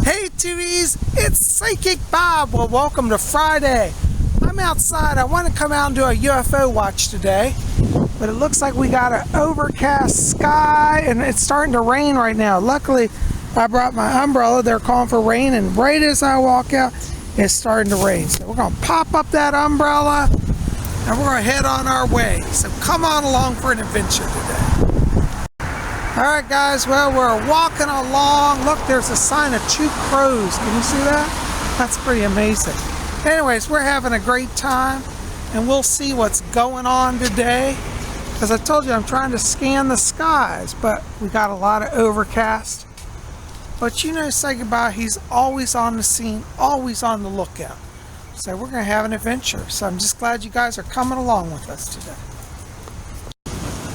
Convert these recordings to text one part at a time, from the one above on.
Hey Tubies, it's Psychic Bob. Well, welcome to Friday. I'm outside. I want to come out and do a UFO watch today, but it looks like we got an overcast sky and it's starting to rain right now. Luckily, I brought my umbrella. They're calling for rain, and right as I walk out, it's starting to rain. So we're going to pop up that umbrella and we're going to head on our way. So come on along for an adventure today. Alright guys, well, we're walking along. Look, there's a sign of 2 crows. Can you see that? That's pretty amazing. Anyways, we're having a great time, and we'll see what's going on today. As I told you, I'm trying to scan the skies, but we got a lot of overcast. But you know, Psychic Bob, he's always on the scene, always on the lookout. So we're going to have an adventure. So I'm just glad you guys are coming along with us today.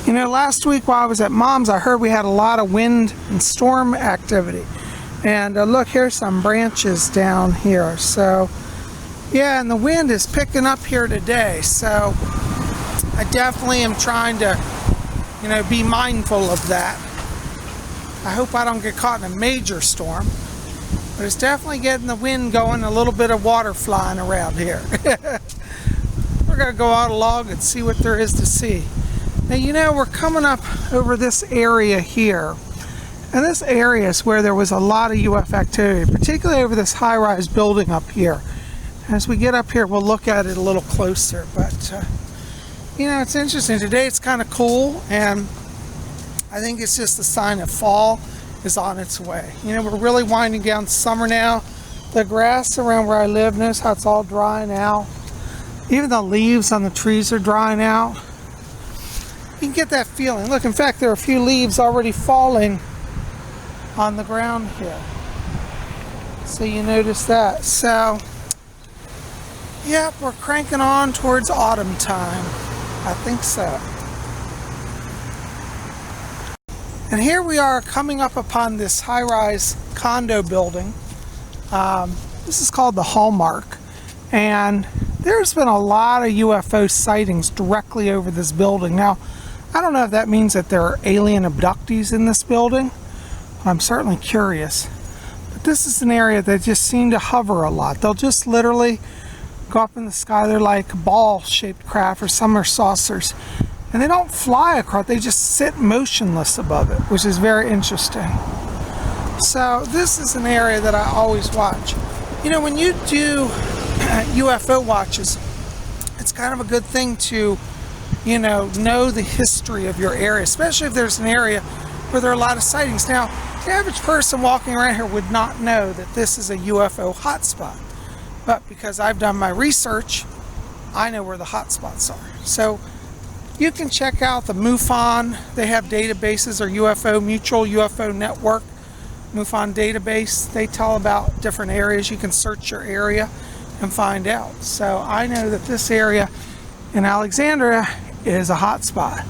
You know, last week while I was at Mom's, I heard we had a lot of wind and storm activity. And look, here's some branches down here. So, yeah, and the wind is picking up here today. So, I definitely am trying to, you know, be mindful of that. I hope I don't get caught in a major storm. But it's definitely getting the wind going, a little bit of water flying around here. We're going to go out along and see what there is to see. Now, you know, we're coming up over this area here, and this area is where there was a lot of UFO activity, particularly over this high-rise building up here. As we get up here, we'll look at it a little closer, but, you know, it's interesting. Today it's kind of cool, and I think it's just a sign that fall is on its way. You know, we're really winding down summer now. The grass around where I live, notice how it's all drying out. Even the leaves on the trees are drying out. You can get that feeling. Look, in fact, there are a few leaves already falling on the ground here. So you notice that. So, yep, we're cranking on towards autumn time. I think so. And here we are coming up upon this high-rise condo building. This is called the Hallmark. And there's been a lot of UFO sightings directly over this building. Now, I don't know if that means that there are alien abductees in this building. I'm certainly curious. But this is an area that just seem to hover a lot. They'll just literally go up in the sky. They're like ball-shaped craft, or some are saucers. And they don't fly across. They just sit motionless above it, which is very interesting. So this is an area that I always watch. You know, when you do UFO watches, it's kind of a good thing to know the history of your area, especially if there's an area where there are a lot of sightings. Now, the average person walking around here would not know that this is a UFO hotspot. But because I've done my research, I know where the hotspots are. So you can check out the MUFON. They have databases, or UFO Mutual UFO Network MUFON database. They tell about different areas. You can search your area and find out. So I know that this area in Alexandria is a hot spot.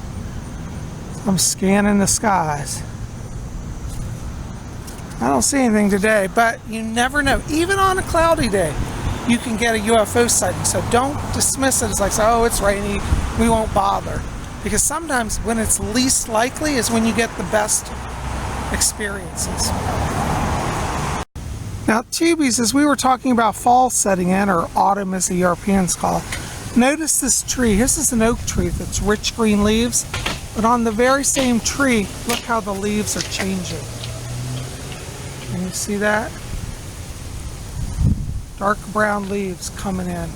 I'm scanning the skies. I don't see anything today, but you never know. Even on a cloudy day, you can get a UFO sighting. So don't dismiss it as like, oh, it's rainy, we won't bother. Because sometimes when it's least likely is when you get the best experiences. Now, tubies, as we were talking about fall setting in, or autumn as the Europeans call it, notice this tree. This is an oak tree that's rich green leaves, but on the very same tree, look how the leaves are changing. Can you see that? Dark brown leaves coming in.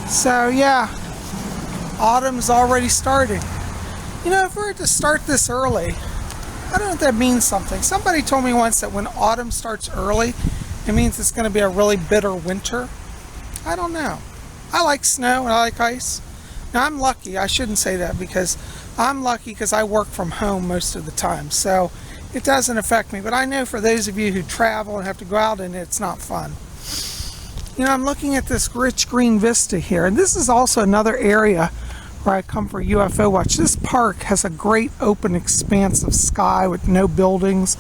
So yeah, autumn's already starting. You know, if we were to start this early, I don't know if that means something. Somebody told me once that when autumn starts early, it means it's going to be a really bitter winter. I don't know. I like snow and I like ice. Now, I'm lucky. I shouldn't say that, because I'm lucky because I work from home most of the time. So it doesn't affect me. But I know for those of you who travel and have to go out, and it's not fun. You know, I'm looking at this rich green vista here. And this is also another area where I come for UFO watch. This park has a great open expanse of sky with no buildings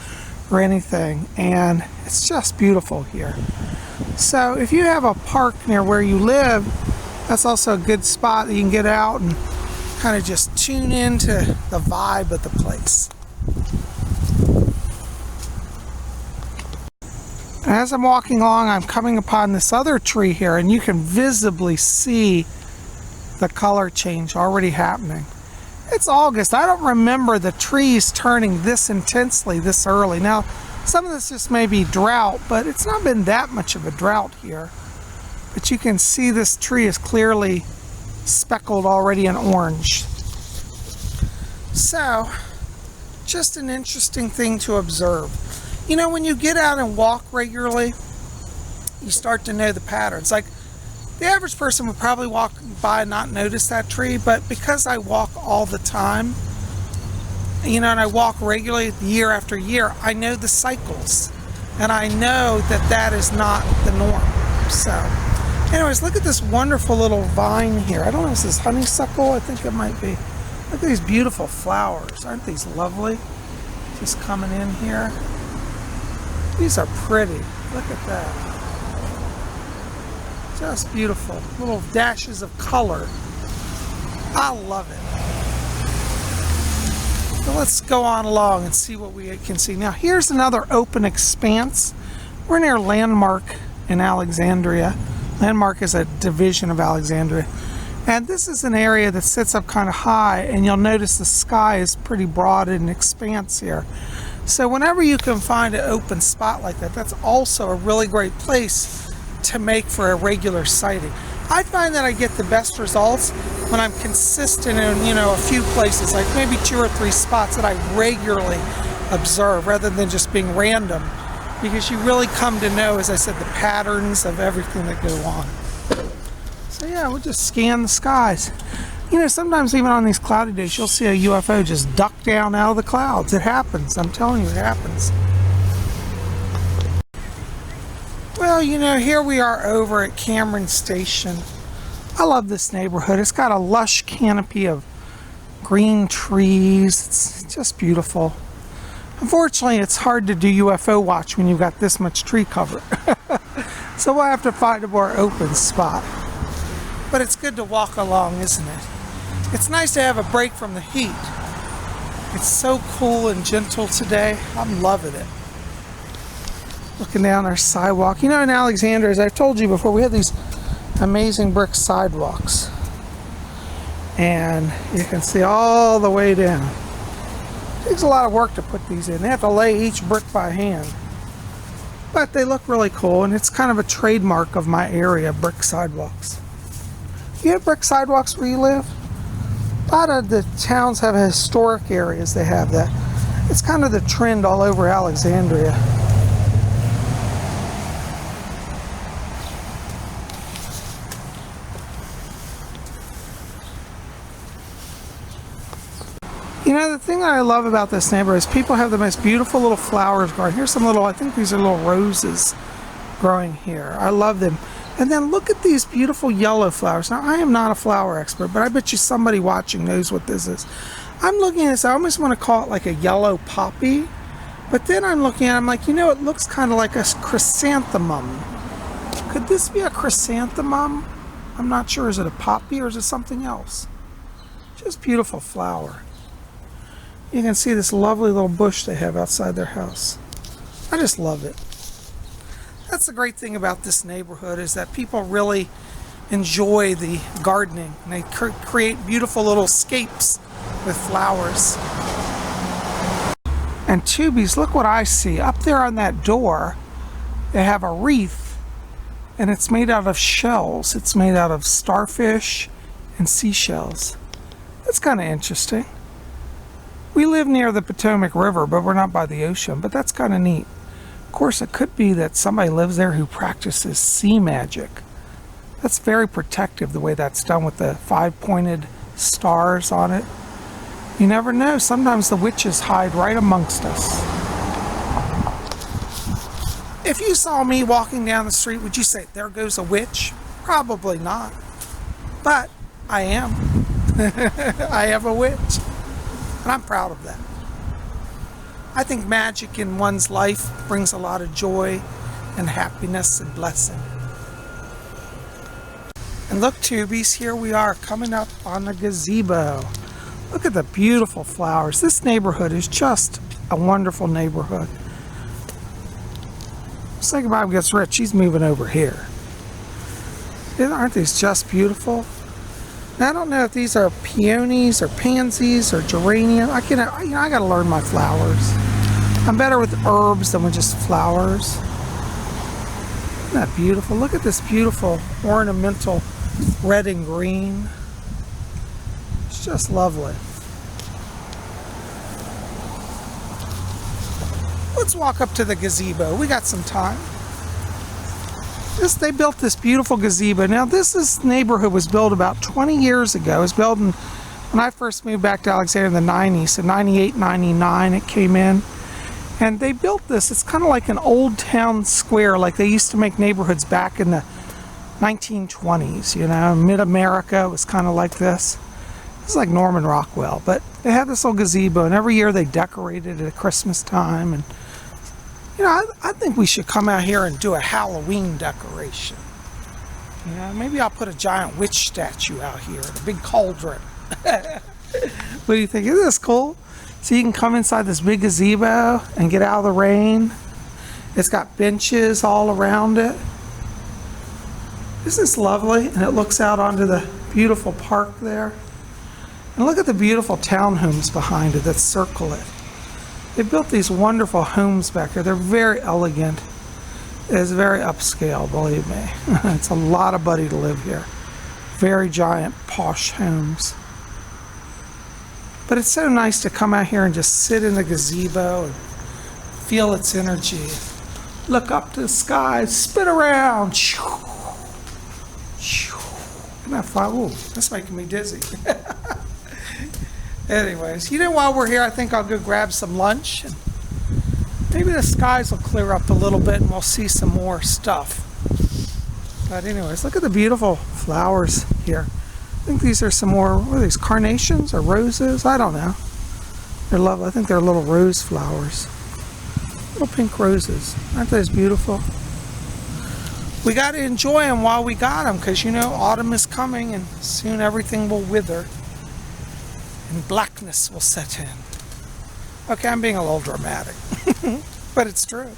or anything. And it's just beautiful here. So if you have a park near where you live, that's also a good spot that you can get out and kind of just tune into the vibe of the place. As I'm walking along, I'm coming upon this other tree here, and you can visibly see the color change already happening. It's August. I don't remember the trees turning this intensely this early. Now, some of this just may be drought, but it's not been that much of a drought here. But you can see this tree is clearly speckled already in orange. So, just an interesting thing to observe. You know, when you get out and walk regularly, you start to know the patterns. Like, the average person would probably walk by and not notice that tree, but because I walk all the time, you know, and I walk regularly year after year, I know the cycles, and I know that that is not the norm. So, anyways, look at this wonderful little vine here. I don't know if this is honeysuckle. I think it might be. Look at these beautiful flowers. Aren't these lovely? Just coming in here. These are pretty. Look at that. Just beautiful. Little dashes of color. I love it. So let's go on along and see what we can see. Now here's another open expanse. We're near Landmark in Alexandria. Landmark is a division of Alexandria. And this is an area that sits up kind of high, and you'll notice the sky is pretty broad in expanse here. So whenever you can find an open spot like that, that's also a really great place to make for a regular sighting. I find that I get the best results when I'm consistent in, you know, a few places, like maybe 2 or 3 spots that I regularly observe rather than just being random, because you really come to know, as I said, the patterns of everything that go on. So yeah, we'll just scan the skies. You know, sometimes even on these cloudy days, you'll see a UFO just duck down out of the clouds. It happens. I'm telling you, it happens. Well, you know, here we are over at Cameron Station. I love this neighborhood. It's got a lush canopy of green trees. It's just beautiful. Unfortunately, it's hard to do UFO watch when you've got this much tree cover. So we'll have to find a more open spot. But it's good to walk along, isn't it? It's nice to have a break from the heat. It's so cool and gentle today. I'm loving it. Looking down our sidewalk. You know, in Alexandria, as I've told you before, we have these amazing brick sidewalks. And you can see all the way down. It takes a lot of work to put these in. They have to lay each brick by hand. But they look really cool, and it's kind of a trademark of my area, brick sidewalks. You have brick sidewalks where you live? A lot of the towns have historic areas that have that. It's kind of the trend all over Alexandria. You know, the thing that I love about this neighborhood is people have the most beautiful little flowers growing. Here's some little, I think these are little roses growing here. I love them. And then look at these beautiful yellow flowers. Now, I am not a flower expert, but I bet you somebody watching knows what this is. I'm looking at this, I almost want to call it like a yellow poppy. But then I'm looking at it, I'm like, you know, it looks kind of like a chrysanthemum. Could this be a chrysanthemum? I'm not sure. Is it a poppy or is it something else? Just beautiful flower. You can see this lovely little bush they have outside their house. I just love it. That's the great thing about this neighborhood, is that people really enjoy the gardening. And they create beautiful little scapes with flowers. And tubies, look what I see. Up there on that door, they have a wreath, and it's made out of shells. It's made out of starfish and seashells. That's kind of interesting. We live near the Potomac River, but we're not by the ocean, but that's kind of neat. Of course, it could be that somebody lives there who practices sea magic. That's very protective, the way that's done with the 5-pointed stars on it. You never know. Sometimes the witches hide right amongst us. If you saw me walking down the street, would you say, there goes a witch? Probably not. But I am. I am a witch. And I'm proud of that. I think magic in one's life brings a lot of joy and happiness and blessing. And look, tubies, here we are coming up on the gazebo. Look at the beautiful flowers. This neighborhood is just a wonderful neighborhood. Psychic Bob gets rich, he's moving over here. Aren't these just beautiful? Now, I don't know if these are peonies or pansies or geranium. I gotta learn my flowers. I'm better with herbs than with just flowers. Isn't that beautiful? Look at this beautiful ornamental red and green. It's just lovely. Let's walk up to the gazebo. We got some time. They built this beautiful gazebo. Now this neighborhood was built about 20 years ago. It was built when I first moved back to Alexandria in the 90s, so 98, 99 it came in. And they built this. It's kind of like an old town square, like they used to make neighborhoods back in the 1920s, you know. Mid-America was kind of like this. It's like Norman Rockwell. But they had this little gazebo, and every year they decorated it at Christmas time. And you know, I think we should come out here and do a Halloween decoration. You know, maybe I'll put a giant witch statue out here, a big cauldron. What do you think? Isn't this cool? So you can come inside this big gazebo and get out of the rain. It's got benches all around it. Isn't this lovely? And it looks out onto the beautiful park there. And look at the beautiful townhomes behind it that circle it. They built these wonderful homes back here. They're very elegant. It's very upscale, believe me. It's a lot of money to live here. Very giant, posh homes. But it's so nice to come out here and just sit in the gazebo and feel its energy. Look up to the sky, spin around. Isn't that fun? Ooh, that's making me dizzy. Anyways, you know, while we're here, I think I'll go grab some lunch. And maybe the skies will clear up a little bit and we'll see some more stuff. But anyways, look at the beautiful flowers here. I think these are some more, what are these, carnations or roses? I don't know. They're lovely. I think they're little rose flowers. Little pink roses. Aren't those beautiful? We got to enjoy them while we got them, because, you know, autumn is coming and soon everything will wither. And blackness will set in. Okay, I'm being a little dramatic, but it's true.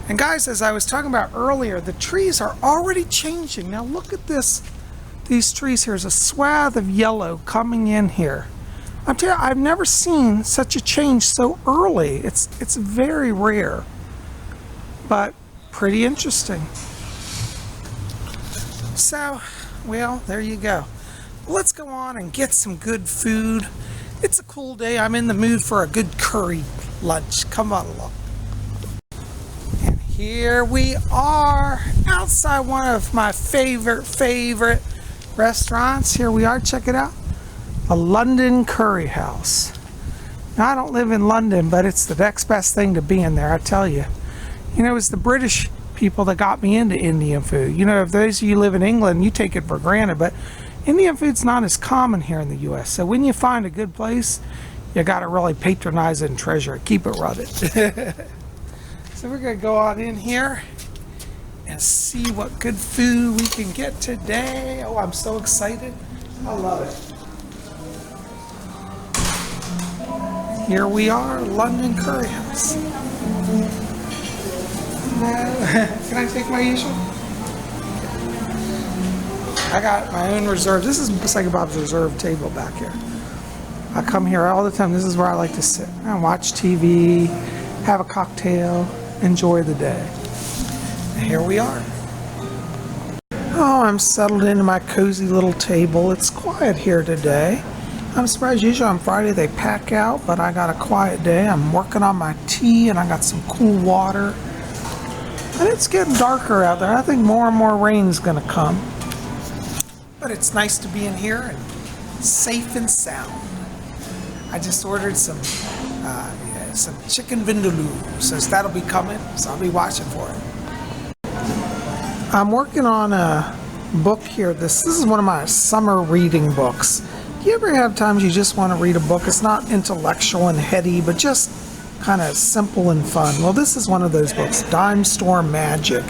And guys, as I was talking about earlier, the trees are already changing. Now look at this. These trees here is a swath of yellow coming in here. I'm telling you, I've never seen such a change so early. It's very rare, but pretty interesting. So, well, there you go. Let's go on and get some good food. It's a cool day. I'm in the mood for a good curry lunch. Come on along. And here we are outside one of my favorite restaurants. Here we are. Check it out. A London Curry House. Now, I don't live in London, but it's the next best thing to being there, I tell you. You know, it's the British people that got me into Indian food. You know, if those of you live in England, you take it for granted, but Indian food's not as common here in the U.S. So when you find a good place, you got to really patronize it and treasure it. Keep it rutted. So we're going to go on in here and see what good food we can get today. Oh, I'm so excited. I love it. Here we are, London Curry House. Can I take my usual? I got my own reserve. This is Psychic Bob's reserve table back here. I come here all the time. This is where I like to sit and watch TV, have a cocktail, enjoy the day. And here we are. Oh, I'm settled into my cozy little table. It's quiet here today. I'm surprised usually on Friday they pack out, but I got a quiet day. I'm working on my tea and I got some cool water. And it's getting darker out there. I think more and more rain's gonna come. But it's nice to be in here and safe and sound. I just ordered some chicken vindaloo, so that'll be coming, so I'll be watching for it. I'm working on a book here. This is one of my summer reading books. Do you ever have times you just want to read a book? It's not intellectual and heady, but just kind of simple and fun. Well, this is one of those books, Dime Store Magic.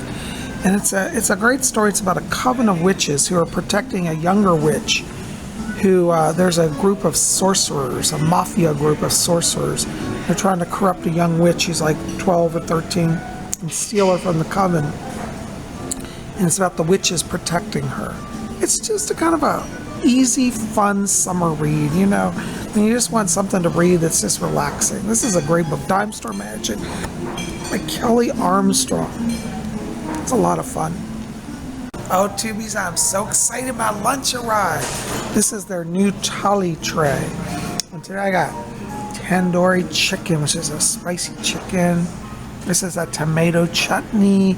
And it's a great story. It's about a coven of witches who are protecting a younger witch who, there's a group of sorcerers, a mafia group of sorcerers They're trying to corrupt a young witch. She's like 12 or 13 and steal her from the coven. And it's about the witches protecting her. It's just a kind of a easy, fun summer read, you know. When you just want something to read that's just relaxing. This is a great book, Dime Store Magic by Kelly Armstrong. It's a lot of fun. Oh, Tubies, I'm so excited. My lunch arrived. This is their new thali tray. And today I got tandoori chicken, which is a spicy chicken. This is a tomato chutney.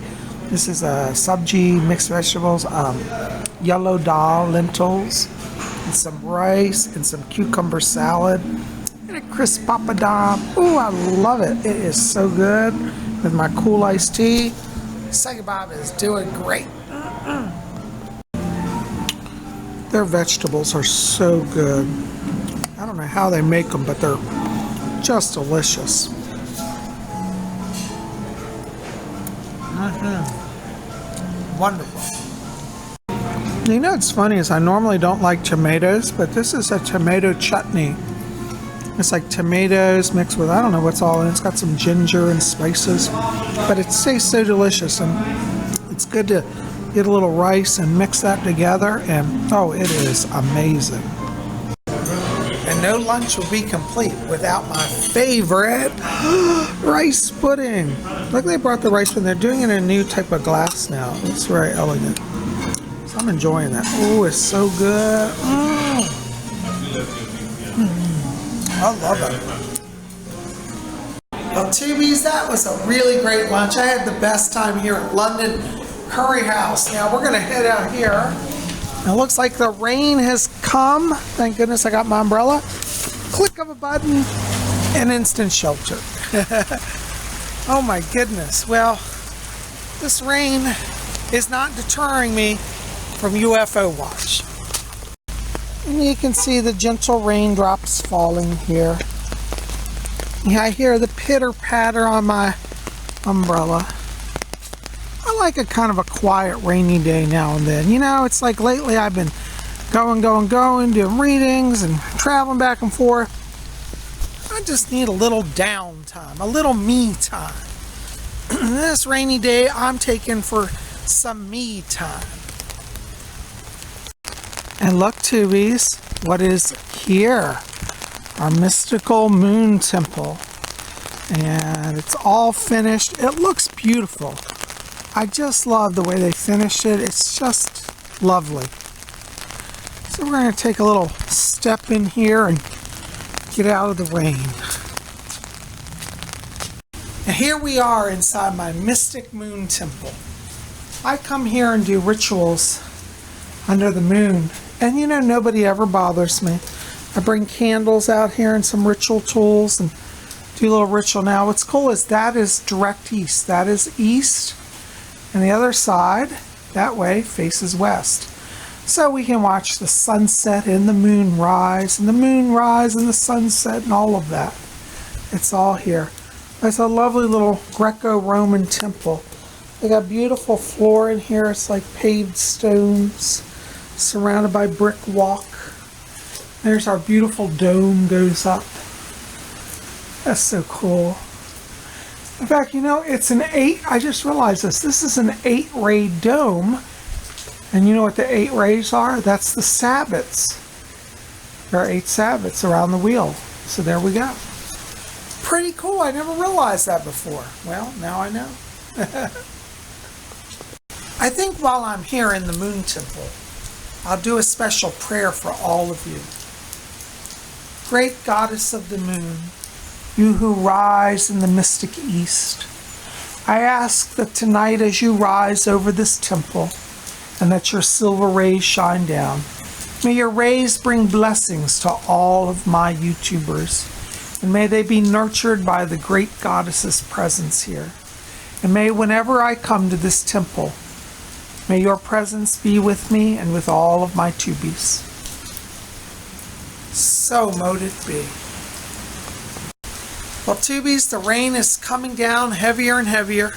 This is a sabji, mixed vegetables, yellow dal, lentils, and some rice, and some cucumber salad, and a crisp papadam. Ooh, I love it. It is so good with my cool iced tea. Psychic Bob is doing great. Their vegetables are so good. I don't know how they make them, but they're just delicious. Wonderful. You know what's funny is I normally don't like tomatoes, but this is a tomato chutney. It's like tomatoes mixed with, I don't know what's all in it. It's got some ginger and spices, but it tastes so delicious, and it's good to get a little rice and mix that together, and oh, it is amazing. And no lunch will be complete without my favorite rice pudding. Look, they brought the rice pudding. They're doing it in a new type of glass now. It's very elegant. So I'm enjoying that. Oh, it's so good. I love it. Well, Tubies, that was a really great lunch. I had the best time here at London Curry House. Now we're going to head out here. It looks like the rain has come. Thank goodness I got my umbrella. Click of a button and instant shelter. Oh my goodness. Well, this rain is not deterring me from UFO Watch. And you can see the gentle raindrops falling here. Yeah, I hear the pitter-patter on my umbrella. I like a kind of a quiet rainy day now and then. You know, it's like lately I've been going, doing readings and traveling back and forth. I just need a little downtime, a little me time. This rainy day I'm taking for some me time. And look, Tubies, what is here? Our mystical moon temple. And it's all finished. It looks beautiful. I just love the way they finished it. It's just lovely. So we're going to take a little step in here and get out of the rain. And here we are inside my mystic moon temple. I come here and do rituals under the moon. And you know, nobody ever bothers me. I bring candles out here and some ritual tools and do a little ritual. Now what's cool is that is direct east. That is east. And the other side, that way, faces west. So we can watch the sunset and the moon rise, and the moon rise and the sunset and all of that. It's all here. It's a lovely little Greco-Roman temple. They got beautiful floor in here. It's like paved stones, surrounded by brick walk. There's our beautiful dome goes up. That's so cool. In fact, you know, it's an 8, I just realized this. This is an 8-ray dome. And you know what the 8 rays are? That's the sabbats. There are 8 sabbats around the wheel. So there we go. Pretty cool. I never realized that before. Well, now I know. I think while I'm here in the moon temple, I'll do a special prayer for all of you. Great goddess of the moon, you who rise in the mystic east, I ask that tonight as you rise over this temple and that your silver rays shine down, may your rays bring blessings to all of my YouTubers, and may they be nurtured by the great goddess's presence here. And may whenever I come to this temple, may your presence be with me and with all of my tubies. So mote it be. Well, tubies, the rain is coming down heavier and heavier.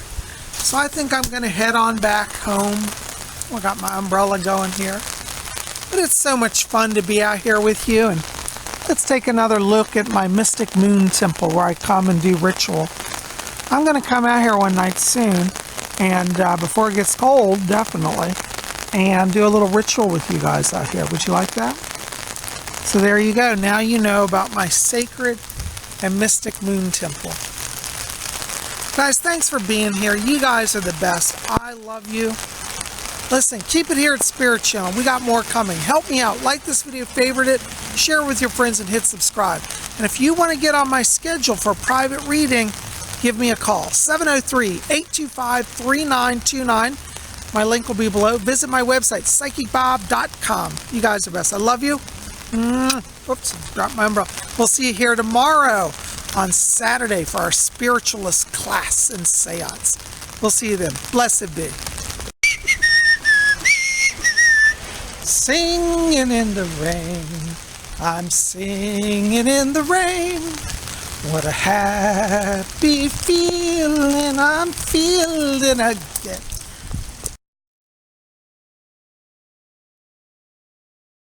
So I think I'm going to head on back home. I got my umbrella going here. But it's so much fun to be out here with you and let's take another look at my Mystic Moon Temple where I come and do ritual. I'm going to come out here one night soon, and before it gets cold, definitely, and do a little ritual with you guys out here. Would you like that? So there you go. Now you know about my sacred and Mystic Moon Temple. Guys, thanks for being here. You guys are the best. I love you. Listen, keep it here at Spirit Channel. We got more coming. Help me out. Like this video, favorite it, share it with your friends, and hit subscribe. And if you want to get on my schedule for a private reading, give me a call. 703-825-3929. My link will be below. Visit my website, PsychicBob.com. You guys are best. I love you. Oops, dropped my umbrella. We'll see you here tomorrow on Saturday for our spiritualist class and seance. We'll see you then. Blessed be. Singing in the rain, I'm singing in the rain. What a happy feeling I'm feeling again.